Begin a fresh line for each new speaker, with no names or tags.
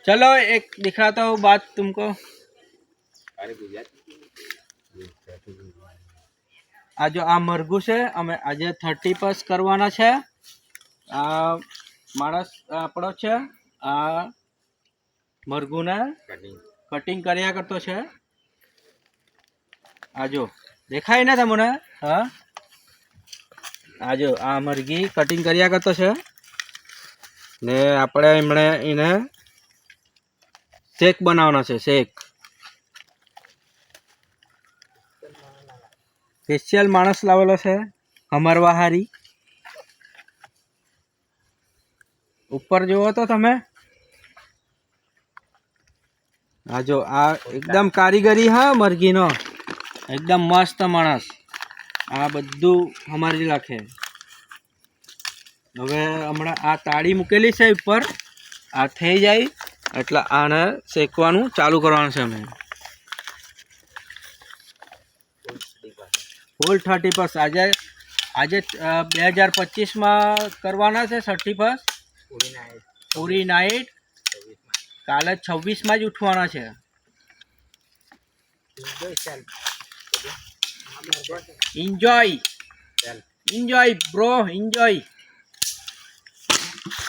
चलो एक दिखाता हूँ बात तुमको। आ जो आ मरघू है अमे आज 30+ करवाना है। आ माणस आपणो छे आ मरघू ने कटिंग कर्या करतो छे। आजो देखाय ने तमने? हाँ आजो आ मरघी कटिंग कर्या करतो छे ने आपणे एमणे इने शेक बनावવાનો છે। शेक स्पेशल माणस लावेलो છે हमारवा हारी। ऊपर જોવો તો તમે आ जो आ एकदम कारीगरी हाँ मरघी नो एकदम मस्त माणस। आ बधु हमारी लाखे। हवे हमणा आ ताળી મૂકેલી છે ઉપર। आ થઈ જાય એટલે આને શેકવાનું ચાલુ કરવાનું છે અમે। ફૂલ 30+ આજે 2025 માં કરવાના છે 30+। પૂરી નાઈટ કાલે 26 માં જ ઉઠવાના છે। Enjoy enjoy bro enjoy.